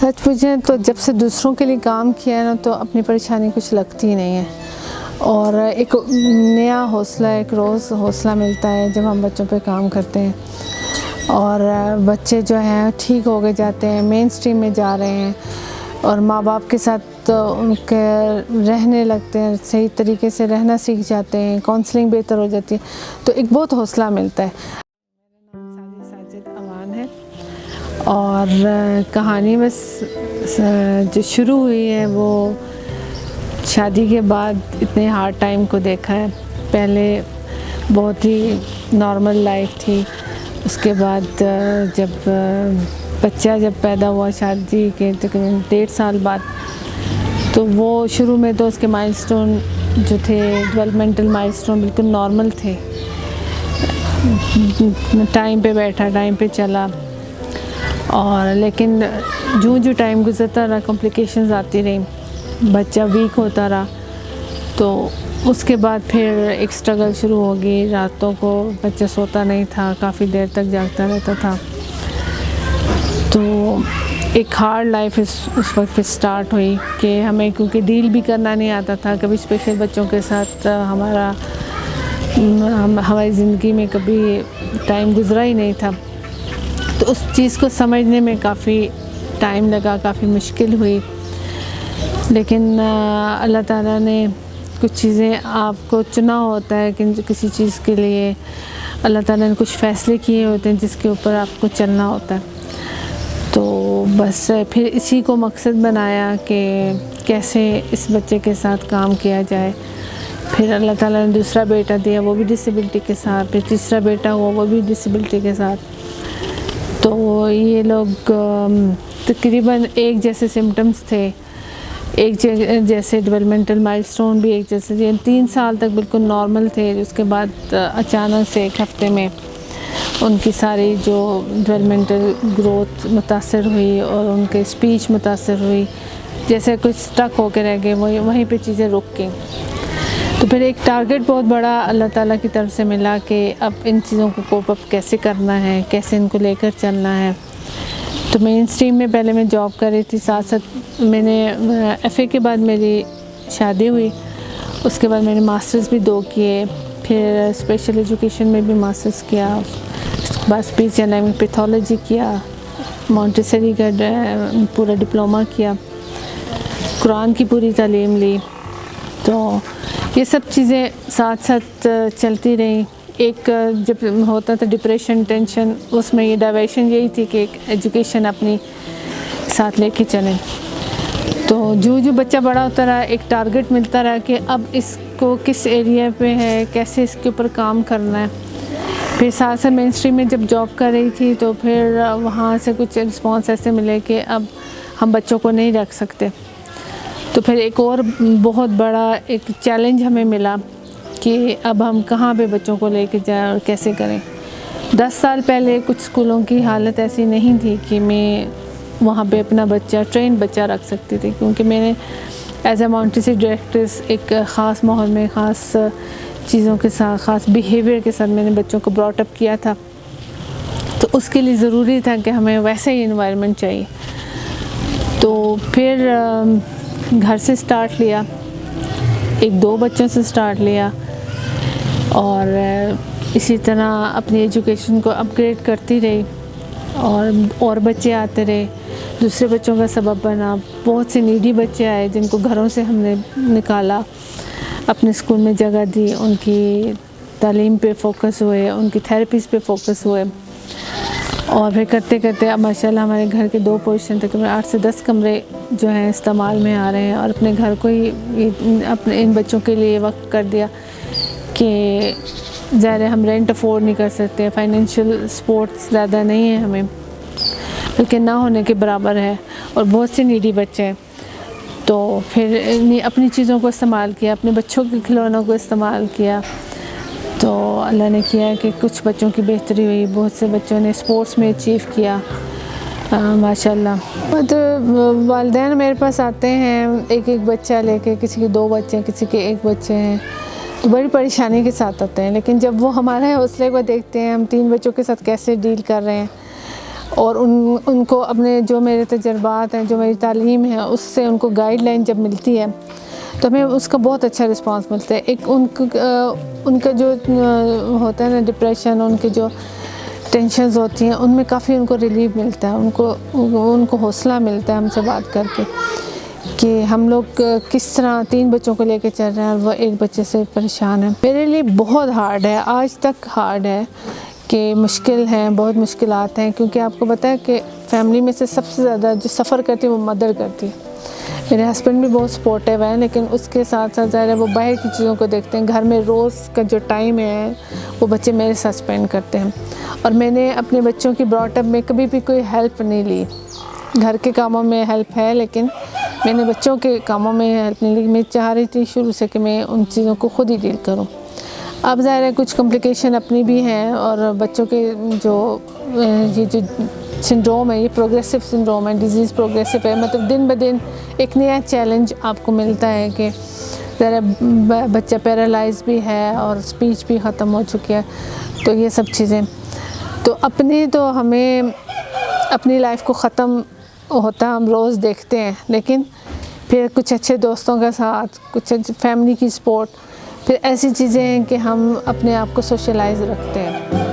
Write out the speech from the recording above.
सच पूछें तो जब से दूसरों के लिए काम किया है ना, तो अपनी परेशानी कुछ लगती ही नहीं है। और एक नया हौसला, एक रोज़ हौसला मिलता है जब हम बच्चों पे काम करते हैं। और बच्चे जो हैं ठीक हो के जाते हैं, मेन स्ट्रीम में जा रहे हैं और माँ बाप के साथ तो उनके रहने लगते हैं, सही तरीके से रहना सीख जाते हैं, काउंसलिंग बेहतर हो जाती है, तो एक बहुत हौसला मिलता है। मेरा नाम साजिद अमान है और कहानी बस जो शुरू हुई है वो शादी के बाद इतने हार्ड टाइम को देखा है। पहले बहुत ही नॉर्मल लाइफ थी, उसके बाद जब बच्चा पैदा हुआ शादी के तकरीबन 1.5 साल बाद, तो वो शुरू में तो उसके माइलस्टोन जो थे, डेवलपमेंटल माइलस्टोन बिल्कुल नॉर्मल थे। टाइम पे बैठा, टाइम पे चला, और लेकिन जो टाइम गुजरता रहा कॉम्प्लिकेशंस आती रही, बच्चा वीक होता रहा, तो उसके बाद फिर एक स्ट्रगल शुरू हो गई। रातों को बच्चा सोता नहीं था, काफ़ी देर तक जागता रहता था, तो एक हार्ड लाइफ उस वक्त फिर स्टार्ट हुई कि हमें क्योंकि डील भी करना नहीं आता था कभी स्पेशल बच्चों के साथ। हमारी ज़िंदगी में कभी टाइम गुजरा ही नहीं था, तो उस चीज़ को समझने में काफ़ी टाइम लगा, काफ़ी मुश्किल हुई। लेकिन अल्लाह ताला ने कुछ चीज़ें, आपको चुना होता है कि किसी चीज़ के लिए अल्लाह ताला ने कुछ फ़ैसले किए होते हैं जिसके ऊपर आपको चलना होता है। तो बस फिर इसी को मकसद बनाया कि कैसे इस बच्चे के साथ काम किया जाए। फिर अल्लाह ताला ने दूसरा बेटा दिया, वो भी डिसेबिलिटी के साथ, फिर तीसरा बेटा हुआ, वो भी डिसेबिलिटी के साथ। तो ये लोग तकरीबन एक जैसे सिम्टम्स थे, एक जैसे डेवलपमेंटल माइलस्टोन भी एक जैसे, 3 साल तक बिल्कुल नॉर्मल थे। उसके बाद अचानक से 1 हफ्ते में उनकी सारी जो डेवलपमेंटल ग्रोथ मुतासर हुई और उनके स्पीच मुतासर हुई, जैसे कुछ स्टक होकर रह गए, वहीं पे चीज़ें रुक गई। तो फिर एक टारगेट बहुत बड़ा अल्लाह ताला की तरफ से मिला कि अब इन चीज़ों को कोप अप कैसे करना है, कैसे इनको लेकर चलना है। तो मेन स्ट्रीम में पहले मैं जॉब कर रही थी, साथ साथ मैंने FA के बाद मेरी शादी हुई, उसके बाद मैंने मास्टर्स भी 2 किए, फिर स्पेशल एजुकेशन में भी मास्टर्स किया, उसके बाद स्पीच एंड लैंग्वेज पैथोलॉजी किया, मॉन्टेसरी का पूरा डिप्लोमा किया, कुरान की पूरी तालीम ली। तो ये सब चीज़ें साथ साथ चलती रही। एक जब होता था डिप्रेशन, टेंशन, उसमें ये डाइवर्शन यही थी कि एक एजुकेशन अपनी साथ लेके चलें। तो जो बच्चा बड़ा होता रहा, एक टारगेट मिलता रहा कि अब इसको किस एरिया पे है, कैसे इसके ऊपर काम करना है। फिर साथ साथ मेन स्ट्रीम में जब जॉब कर रही थी, तो फिर वहाँ से कुछ रिस्पॉन्स ऐसे मिले कि अब हम बच्चों को नहीं रख सकते। तो फिर एक और बहुत बड़ा एक चैलेंज हमें मिला कि अब हम कहाँ पे बच्चों को लेके जाएं और कैसे करें। 10 साल पहले कुछ स्कूलों की हालत ऐसी नहीं थी कि मैं वहाँ पे अपना बच्चा, ट्रेन बच्चा रख सकती थी, क्योंकि मैंने एज ए मॉन्टेसरी डायरेक्ट्रेस एक ख़ास माहौल में, ख़ास चीज़ों के साथ, ख़ास बिहेवियर के साथ मैंने बच्चों को ब्रॉट अप किया था। तो उसके लिए ज़रूरी था कि हमें वैसा ही इन्वायरमेंट चाहिए। तो फिर घर से स्टार्ट लिया, 1-2 बच्चों से स्टार्ट लिया, और इसी तरह अपनी एजुकेशन को अपग्रेड करती रही, और बच्चे आते रहे, दूसरे बच्चों का सबब बना। बहुत से नीडी बच्चे आए जिनको घरों से हमने निकाला, अपने स्कूल में जगह दी, उनकी तालीम पे फोकस हुए, उनकी थेरेपीज़ पे फोकस हुए, और फिर करते करते अब माशाल्लाह हमारे घर के 2 पोर्शन तकरीबन 8 से 10 कमरे जो हैं इस्तेमाल में आ रहे हैं। और अपने घर को ही अपने इन बच्चों के लिए वक्त कर दिया कि ज़ाहिर है हम रेंट अफोर्ड नहीं कर सकते, फाइनेंशियल सपोर्ट ज़्यादा नहीं है हमें, बल्कि ना होने के बराबर है, और बहुत से नीडी बच्चे हैं। तो फिर अपनी चीज़ों को इस्तेमाल किया, अपने बच्चों के खिलौनों को इस्तेमाल किया। तो अल्लाह ने किया कि कुछ बच्चों की बेहतरी हुई, बहुत से बच्चों ने स्पोर्ट्स में अचीव किया माशाल्लाह। तो वालिदैन मेरे पास आते हैं एक बच्चा लेके, किसी के 2 बच्चे हैं, किसी के 1 बच्चे हैं, तो बड़ी परेशानी के साथ आते हैं। लेकिन जब वो हमारे हौसले को देखते हैं, हम 3 बच्चों के साथ कैसे डील कर रहे हैं, और उनको अपने जो मेरे तजर्बात हैं, जो मेरी तालीम है, उससे उनको गाइडलाइन जब मिलती है तो हमें उसका बहुत अच्छा रिस्पांस मिलता है। एक उनका जो होता है ना डिप्रेशन, उनके जो टेंशन्स होती हैं, उनमें काफ़ी उनको रिलीफ मिलता है, उनको हौसला मिलता है हमसे बात करके कि हम लोग किस तरह 3 बच्चों को लेके चल रहे हैं और वो एक बच्चे से परेशान है। मेरे लिए बहुत हार्ड है, आज तक हार्ड है कि मुश्किल हैं, बहुत मुश्किलात हैं, क्योंकि आपको पता है कि फ़ैमिली में से सबसे ज़्यादा जो सफ़र करती है वो मदर करती है। मेरे हस्बैंड भी बहुत सपोर्टिव हैं, लेकिन उसके साथ साथ ज़्यादा वो बाहर की चीज़ों को देखते हैं। घर में रोज़ का जो टाइम है वो बच्चे मेरे साथ स्पेंड करते हैं, और मैंने अपने बच्चों की ब्रॉटअप में कभी भी कोई हेल्प नहीं ली। घर के कामों में हेल्प है, लेकिन मैंने बच्चों के कामों में हेल्प नहीं ली। मैं चाह रही थी शुरू से कि मैं उन चीज़ों को खुद ही डील करूं। अब ज़ाहिर है कुछ कॉम्प्लिकेशन अपनी भी हैं, और बच्चों के ये जो सिंड्रोम है, ये प्रोग्रेसिव सिंड्रोम है, डिज़ीज़ प्रोग्रेसिव है। मतलब दिन ब दिन एक नया चैलेंज आपको मिलता है कि ज़रा बच्चा पैरालाइज भी है और स्पीच भी ख़त्म हो चुकी है। तो ये सब चीज़ें तो हमें अपनी लाइफ को ख़त्म होता हम रोज़ देखते हैं, लेकिन फिर कुछ अच्छे दोस्तों के साथ, कुछ फैमिली की सपोर्ट, फिर ऐसी चीज़ें हैं कि हम अपने आप को सोशलाइज रखते हैं।